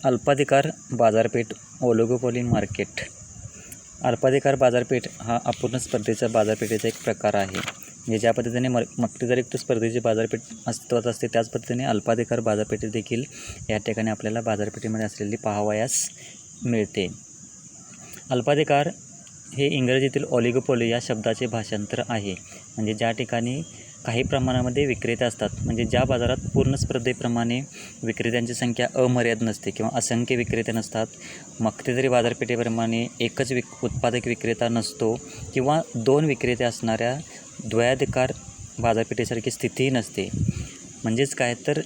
अल्पाधिकार बाजारपेठ oligopoly market. अल्पाधिकार बाजारपेठ हा अपूर्ण स्पर्धेच्या बाजारपेठेचा एक प्रकार आहे. म्हणजे ज्या पद्धतीने मक्तेदारयुक्त स्पर्धेची बाजारपेठ अस्तित्वात असते त्याच पद्धतीने अल्पाधिकार बाजारपेठेत देखील या ठिकाणी आपल्याला बाजारपेठेमध्ये असलेली पाहावयास मिळते. अल्पाधिकार हे इंग्रजीतील ओलिगोपोली या शब्दाचे भाषांतर आहे. म्हणजे ज्या ठिकाणी काही प्रमाणामध्ये विक्रेते असतात, म्हणजे ज्या बाजारात पूर्ण स्पर्धेप्रमाणे विक्रेत्यांची संख्या अमर्याद नसते किंवा असंख्य विक्रेते नसतात, मक्तेदारी बाजारपेठेप्रमाणे एकच उत्पादक विक्रेता नसतो किंवा दोन विक्रेते असणाऱ्या द्वयाधिकार बाजारपेठेसारखी स्थितीही नसते. म्हणजेच काय तर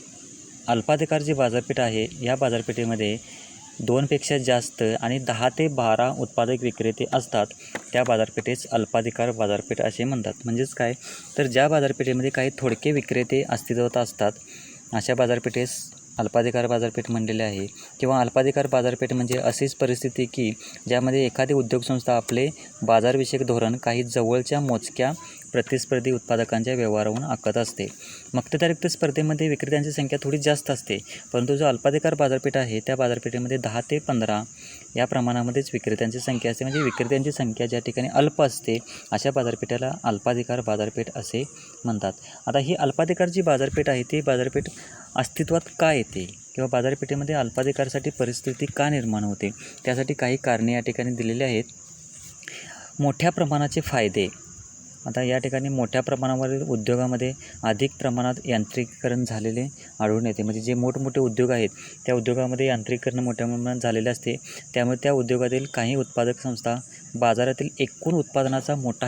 अल्पाधिकार जी बाजारपेठ आहे या बाजारपेठेमध्ये 2पेक्षा जास्त आणि 10 ते 12 उत्पादक विक्रेते असतात त्या बाजारपेठेस अल्पाधिकार बाजारपेठ असे म्हणतात. म्हणजेच काय तर ज्या बाजारपेठेमध्ये काही थोडके विक्रेते अस्तित्वात असतात अशा बाजारपेठेस अल्पाधिकार बाजारपेठ म्हणलेले आहे. किंवा अल्पाधिकार बाजारपेठ म्हणजे अशीच परिस्थिती की ज्यामध्ये एखादी उद्योगसंस्था आपले बाजारविषयक धोरण काही जवळच्या मोजक्या प्रतिस्पर्धी उत्पादकांच्या व्यवहारावरून आखत असते. मक्तेदारयुक्त स्पर्धेमध्ये विक्रेत्यांची संख्या थोडी जास्त असते, परंतु जो अल्पाधिकार बाजारपेठ आहे त्या बाजारपेठेमध्ये 10 ते 15 या प्रमाणामध्येच विक्रेत्यांची संख्या असते. म्हणजे विक्रेत्यांची संख्या ज्या ठिकाणी अल्प असते अशा बाजारपेठेला अल्पाधिकार बाजारपेठ असे म्हणतात. आता ही अल्पाधिकार जी बाजारपेठ आहे ती बाजारपेठ अस्तित्वात का येते किंवा बाजारपेठेमध्ये अल्पाधिकारसाठी परिस्थिती का निर्माण होते, त्यासाठी काही कारणे या ठिकाणी दिलेली आहेत. मोठ्या प्रमाणाचे फायदे. आता या ठिकाणी मोठ्या प्रमाणावरील उद्योगामध्ये अधिक प्रमाणात यांत्रिकीकरण झालेले आढळून येते. म्हणजे जे मोठमोठे उद्योग आहेत त्या उद्योगामध्ये यांत्रिकीकरण मोठ्या प्रमाणात झालेले असते. त्यामुळे त्या उद्योगातील काही उत्पादक संस्था बाजारातील एकूण उत्पादनाचा मोठा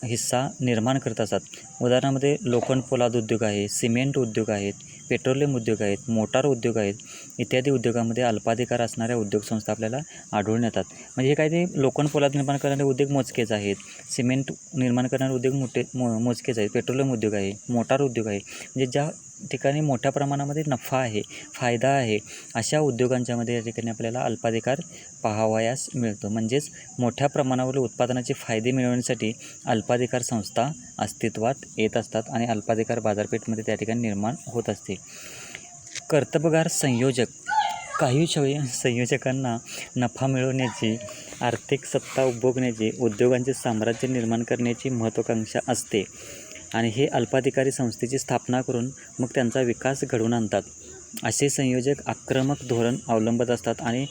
हिस्सा निर्माण करत असतात. उदाहरणामध्ये लोखंड पोलाद उद्योग आहे, सिमेंट उद्योग आहेत, पेट्रोलियम उद्योग आहेत, मोटार उद्योग आहेत इत्यादी उद्योगामध्ये अल्पाधिकार असणाऱ्या उद्योगसंस्था आपल्याला आढळून येतात. म्हणजे हे काय ते लोखंड पोलाद निर्माण करणारे उद्योग मोजकेच आहेत, सिमेंट निर्माण करणारे उद्योग मोजकेच आहेत, पेट्रोलियम उद्योग आहे, मोटार उद्योग आहे. म्हणजे ज्या ठिकाणी मोठ्या प्रमाणामध्ये नफा आहे, फायदा आहे अशा उद्योगांच्यामध्ये या ठिकाणी आपल्याला अल्पाधिकार पाहावयास मिळतो. म्हणजेच मोठ्या प्रमाणावर उत्पादनाचे फायदे मिळवण्यासाठी अल्पाधिकार संस्था अस्तित्वात येत असतात आणि अल्पाधिकार बाजारपेठमध्ये त्या ठिकाणी निर्माण होत असते. कर्तबगार संयोजक. काही संयोजकांना नफा मिळवण्याची, आर्थिक सत्ता उपभोगण्याची, उद्योगांचे साम्राज्य निर्माण करण्याची महत्त्वाकांक्षा असते आणि हे अल्पाधिकारी संस्थेची स्थापना करून मग त्यांचा विकास घडवून आणतात. असे संयोजक आक्रमक धोरण अवलंबत असतात आणि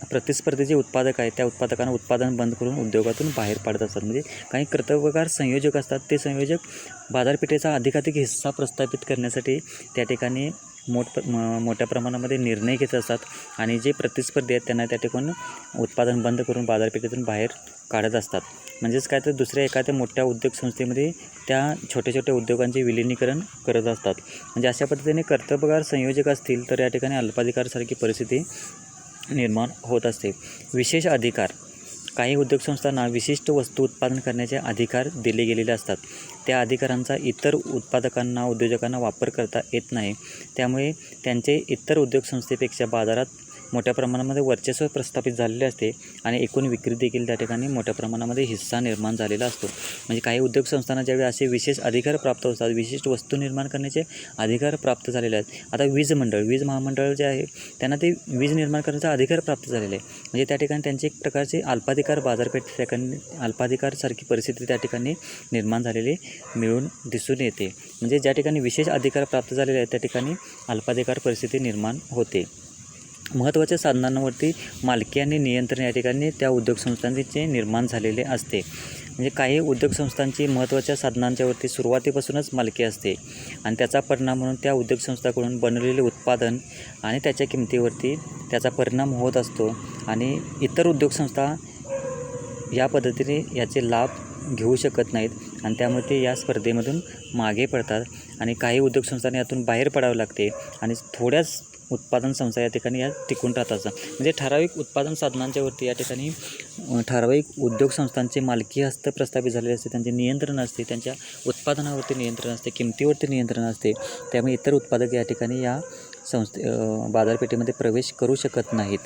प्रतिस्पर्धी जे उत्पादक आहेत त्या उत्पादकांना उत्पादन बंद करून उद्योगातून बाहेर पाडत असतात. म्हणजे काही कर्तबगार संयोजक असतात, ते संयोजक बाजारपेठेचा अधिकाधिक हिस्सा प्रस्थापित करण्यासाठी त्या ठिकाणी मोठ्या प्रमाणामध्ये निर्णय घेत असतात आणि जे प्रतिस्पर्धी आहेत त्यांना त्या ठिकाणी उत्पादन बंद करून बाजारपेठेतून बाहेर काढत असतात. म्हणजेच काय तर दुसऱ्या एखाद्या मोठ्या उद्योग संस्थेमध्ये त्या छोट्या छोट्या उद्योगांचे विलिनीकरण करत असतात. म्हणजे अशा पद्धतीने कर्तबगार संयोजक असतील तर या ठिकाणी अल्पाधिकारसारखी परिस्थिती निर्माण होत असते. विशेष अधिकार. काही उद्योगसंस्थांना विशिष्ट वस्तू उत्पादन करण्याचे अधिकार दिले गेलेले असतात. त्या अधिकारांचा इतर उत्पादकांना उद्योजकांना वापर करता येत नाही. त्यामुळे त्यांचे इतर उद्योगसंस्थेपेक्षा बाजारात मोठ्या प्रमाणामध्ये वर्चस्व प्रस्थापित झालेले असते आणि एकूण विक्री देखील त्या ठिकाणी मोठ्या प्रमाणामध्ये हिस्सा निर्माण झालेला असतो. म्हणजे काही उद्योगसंस्थांना ज्यावेळी असे विशेष अधिकार प्राप्त होतात, विशिष्ट वस्तू निर्माण करण्याचे अधिकार प्राप्त झालेले आहेत. आता वीज महामंडळ जे आहे त्यांना ते वीज निर्माण करण्याचा अधिकार प्राप्त झालेला आहे. म्हणजे त्या ठिकाणी त्यांचे एक प्रकारचे अल्पाधिकार बाजारपेठ त्या ठिकाणी अल्पाधिकारसारखी परिस्थिती त्या ठिकाणी निर्माण झालेली मिळून दिसून येते. म्हणजे ज्या ठिकाणी विशेष अधिकार प्राप्त झालेले आहेत त्या ठिकाणी अल्पाधिकार परिस्थिती निर्माण होते. महत्त्वाच्या साधनांवरती मालकी आणि नियंत्रण या ठिकाणी त्या उद्योगसंस्थांचे निर्माण झालेले असते. म्हणजे काही उद्योगसंस्थांची महत्त्वाच्या साधनांच्यावरती सुरुवातीपासूनच मालकी असते आणि त्याचा परिणाम म्हणून त्या उद्योगसंस्थाकडून बनवलेले उत्पादन आणि त्याच्या किमतीवरती त्याचा परिणाम होत असतो आणि इतर उद्योगसंस्था या पद्धतीने याचे लाभ घेऊ शकत नाहीत आणि त्यामुळे ते या स्पर्धेमधून मागे पडतात आणि काही उद्योगसंस्थांना यातून बाहेर पडावे लागते आणि थोड्याच उत्पादन संस्था या ठिकाणी या टिकून राहतात. म्हणजे ठराविक उत्पादन साधनांच्यावरती या ठिकाणी ठराविक उद्योग संस्थांचे मालकी हस्त प्रस्थापित झालेले असते, त्यांचे नियंत्रण असते, त्यांच्या उत्पादनावरती नियंत्रण असते, किमतीवरती नियंत्रण असते. त्यामुळे इतर उत्पादक या ठिकाणी या बाजारपेठेमध्ये प्रवेश करू शकत नाहीत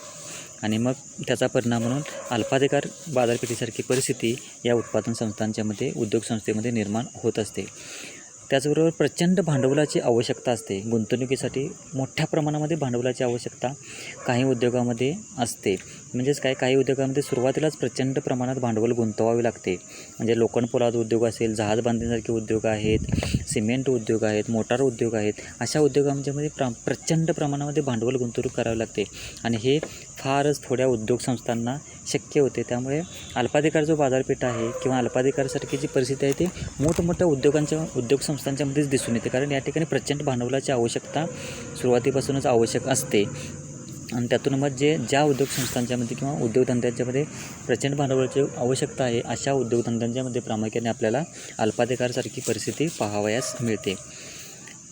आणि मग त्याचा परिणाम म्हणून अल्पाधिकार बाजारपेठेसारखी परिस्थिती या उत्पादन संस्थांच्यामध्ये उद्योग संस्थेमध्ये निर्माण होत असते. त्याचबरोबर प्रचंड भांडवलाची आवश्यकता असते. गुंतवणुकीसाठी मोठ्या प्रमाणामध्ये भांडवलाची आवश्यकता काही उद्योगामध्ये असते. म्हणजेच काही उद्योगामध्ये सुरुवातीलाच प्रचंड प्रमाणात भांडवल गुंतवावे लागते. म्हणजे लोखंड पोलाद उद्योग असेल, जहाज बांधण्यासारखे उद्योग आहेत, सिमेंट उद्योग आहेत, मोटार उद्योग आहेत. अशा उद्योगांच्यामध्ये प्रचंड प्रमाणामध्ये भांडवल गुंतवणूक करावी लागते आणि हे फारच थोड्या उद्योग संस्थांना शक्य होते. त्यामुळे अल्पाधिकार जो बाजारपेठ आहे किंवा अल्पाधिकारसारखी जी परिस्थिती आहे ती मोठमोठ्या उद्योग संस्थांच्यामध्येच दिसून येते. कारण या ठिकाणी प्रचंड भांडवलाची आवश्यकता सुरुवातीपासूनच आवश्यक असते आणि त्यातून मग ज्या उद्योग संस्थांच्यामध्ये किंवा उद्योगधंद्यांच्यामध्ये प्रचंड भांडवलाची आवश्यकता आहे अशा उद्योगधंद्यांच्यामध्ये प्रामुख्याने आपल्याला अल्पाधिकारसारखी परिस्थिती पाहावयास मिळते.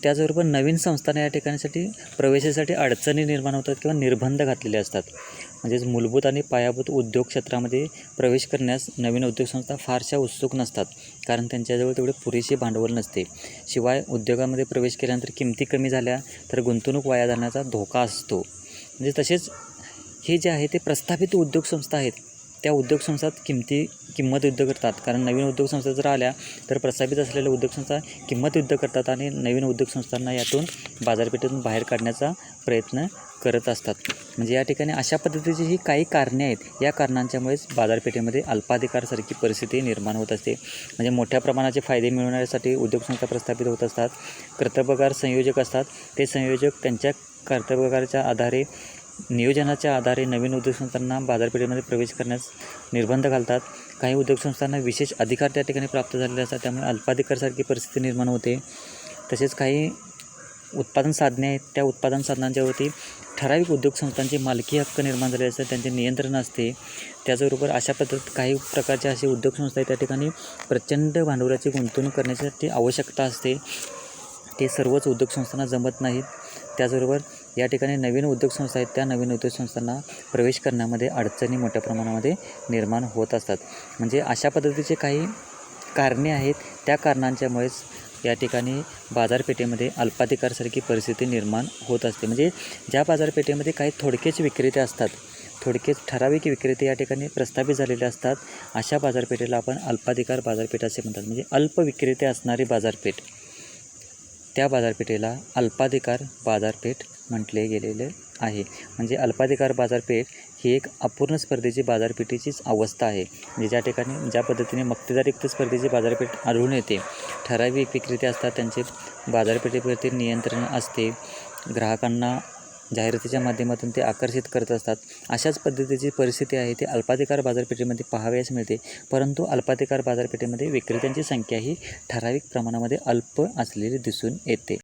त्याचबरोबर नवीन संस्थांना या ठिकाणीसाठी प्रवेशासाठी अडचणी निर्माण होतात किंवा निर्बंध घातलेले असतात. म्हणजेच मूलभूत आणि पायाभूत उद्योग क्षेत्रामध्ये प्रवेश करण्यास नवीन उद्योगसंस्था फारशा उत्सुक नसतात, कारण त्यांच्याजवळ तेवढे पुरेसे भांडवल नसते. शिवाय उद्योगामध्ये प्रवेश केल्यानंतर किमती कमी झाल्या तर गुंतवणूक वाया जाण्याचा धोका असतो. म्हणजे तसेच हे जे आहे ते प्रस्थापित उद्योगसंस्था आहेत, त्या उद्योगसंस्थात किंमत युद्ध करतात. कारण नवीन उद्योगसंस्था जर आल्या तर प्रस्थापित असलेल्या उद्योगसंस्था किंमत युद्ध करतात आणि नवीन उद्योगसंस्थांना यातून बाजारपेठेतून बाहेर काढण्याचा प्रयत्न करत असतात. म्हणजे या ठिकाणी अशा पद्धतीची ही काही कारणे आहेत. या कारणांच्यामुळेच बाजारपेठेमध्ये अल्पाधिकारसारखी परिस्थिती निर्माण होत असते. म्हणजे मोठ्या प्रमाणाचे फायदे मिळवण्यासाठी उद्योगसंस्था प्रस्थापित होत असतात. कर्तबगार संयोजक असतात, ते संयोजक त्यांच्या कर्तबगाराच्या आधारे नियोजनाच्या आधारे नवीन उद्योगसंस्थांना बाजारपेठेमध्ये प्रवेश करण्यास निर्बंध घालतात. काही उद्योगसंस्थांना विशेष अधिकार त्या ठिकाणी प्राप्त झालेले असतात, त्यामुळे अल्पाधिकारसारखी परिस्थिती निर्माण होते. तसेच काही उत्पादन साधने आहेत, त्या उत्पादन साधनांच्यावरती ठराविक उद्योगसंस्थांची मालकी हक्क निर्माण झालेले असतात, त्यांचे नियंत्रण असते. त्याचबरोबर अशा पद्धतीत काही प्रकारचे असे उद्योगसंस्था आहेत त्या ठिकाणी प्रचंड भांडवलाची गुंतवणूक करण्यासाठी आवश्यकता असते. ते सर्वच उद्योगसंस्थांना जमत नाहीत. त्याचबरोबर या ठिकाणी नवीन उद्योगसंस्था आहेत, त्या नवीन उद्योगसंस्थांना प्रवेश करण्यामध्ये अडचणी मोठ्या प्रमाणामध्ये निर्माण होत असतात. म्हणजे अशा पद्धतीचे काही कारणे आहेत, त्या कारणांच्यामुळेच या ठिकाणी बाजारपेठेमध्ये अल्पाधिकारसारखी परिस्थिती निर्माण होत असते. म्हणजे ज्या बाजारपेठेमध्ये काही थोडकेच विक्रेते असतात, थोडकेच ठराविक विक्रेते या ठिकाणी प्रस्थापित झालेले असतात, अशा बाजारपेठेला आपण अल्पाधिकार बाजारपेठ असे म्हणतात. म्हणजे अल्प विक्रेते असणारी बाजारपेठ, त्या बाजारपेठेला अल्पाधिकार बाजारपेठ म्हटले गेलेले आहे. म्हणजे अल्पाधिकार बाजारपेठ ही एक अपूर्ण स्पर्धेची बाजारपेठेचीच अवस्था आहे. म्हणजे ज्या पद्धतीने मक्तेदारयुक्त स्पर्धेची बाजारपेठ आढळून येते, ठराविक विक्रेते असतात, त्यांचे बाजारपेठेवरती नियंत्रण असते, ग्राहकांना जाहिरातीच्या माध्यमातून ते आकर्षित करत असतात. अशाच पद्धतीची परिस्थिती आहे ती अल्पाधिकार बाजारपेठेमध्ये पाहावयास मिळते. परंतु अल्पाधिकार बाजारपेठेमध्ये विक्रेत्यांची संख्या ही ठराविक प्रमाणामध्ये अल्प असलेली दिसून येते.